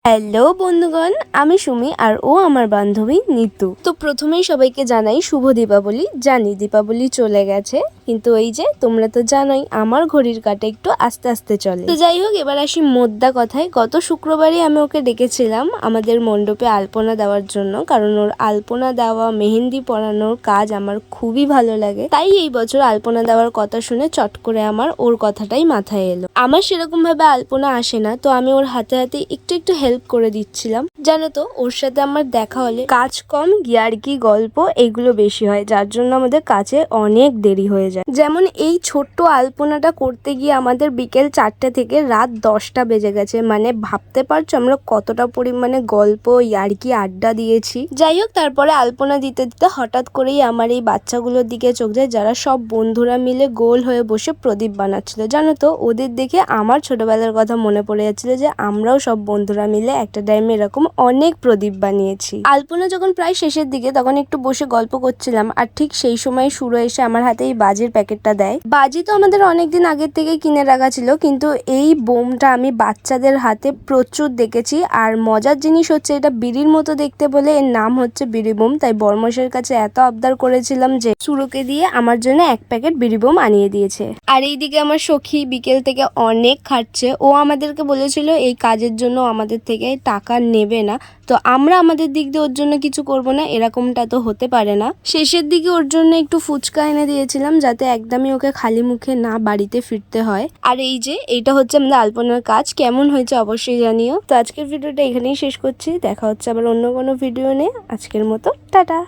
Hello বন্ধুগণ, আমি সুমি আর ও আমার বান্ধবী নিতু। তো প্রথমেই সবাইকে জানাই শুভ দীপাবলি। জানি দীপাবলি চলে গেছে, কিন্তু ওই যে তোমরা তো জানোই আমার ঘড়ির কাঁটা একটু আস্তে আস্তে চলে। তো যাই হোক, এবার আসি মোদ্দা কথায়। গত শুক্রবারই আমি ওকে ডেকেছিলাম আমাদের মণ্ডপে আলপনা দেওয়ার জন্য, কারণ ওর আলপনা দেওয়া, মেহেন্দি পরানোর কাজ আমার খুবই ভালো লাগে। তাই এই বছর আলপনা দেওয়ার কথা শুনে চট করে আমার ওর কথাটাই মাথায় এলো। আমার সেরকম ভাবে আলপনা আসে না, তো আমি ওর হাতে হাতে একটু একটু হেল্প করে দিচ্ছিলাম। জানো তো, ওর সাথে আমার দেখা হলে কাজ কম, ইয়ার্কি গল্প এগুলো বেশি হয়, যার জন্য আমাদের কাজে অনেক দেরি হয়ে যায়। যেমন এই ছোট্ট আলপনাটা করতে গিয়ে আমাদের বিকেল 4টে থেকে রাত 10টা বেজে গেছে। মানে ভাবতে পারছো আমরা কতটা পরিমাণে গল্প, ইয়ার্কি, আড্ডা দিয়েছি। যাই হোক, তারপরে আলপনা দিতে দিতে হঠাৎ করেই আমার এই বাচ্চাগুলোর দিকে চোখ যায়, যারা সব বন্ধুরা মিলে গোল হয়ে বসে প্রদীপ বানাচ্ছিল। জানো তো, ওদের দেখে আমার ছোটবেলার কথা মনে পড়ে যাচ্ছিল যে আমরাও সব বন্ধুরা মিলে একটা টাইমে এরকম অনেক প্রদীপ বানিয়েছি। আলপনা যখন প্রায় শেষের দিকে, তখন একটু বসে গল্প করছিলাম, আর ঠিক সেই সময় সুরো এসে আমার হাতে এই বাজির প্যাকেটটা দেয়। বাজি তো আমাদের অনেকদিন আগের থেকে কিনে রাখা ছিল, কিন্তু এই বোমটা আমি বাচ্চাদের হাতে প্রচুর দেখেছি। আর মজার জিনিস হচ্ছে, এটা বিড়ির মতো দেখতে বলে এর নাম হচ্ছে বিড়ি বোম। তাই বর্মশের কাছে এত আবদার করেছিলাম যে সুরোকে দিয়ে আমার জন্য 1 প্যাকেট বিড়ি বোম আনিয়ে দিয়েছে। আর এইদিকে আমার সখী বিকেল থেকে অনেক খাটছে। ও আমাদেরকে বলেছিল এই কাজের জন্য আমাদের থেকে টাকা নেবে না, তো আমরা আমাদের দিক দিয়ে ওর জন্য কিছু করব না, এরকমটা তো হতে পারে না। শেষের দিকে ওর জন্য একটু ফুচকা এনে দিয়েছিলাম, যাতে একদমই ওকে খালি মুখে না বাড়িতে ফিরতে হয়। আর এই যে এইটা হচ্ছে আমাদের আলপনার কাজ। কেমন হয়েছে অবশ্যই জানিও। তো আজকের ভিডিওটা এখানেই শেষ করছি। দেখা হচ্ছে আবার অন্য কোনো ভিডিও নিয়ে। আজকের মতো টাটা।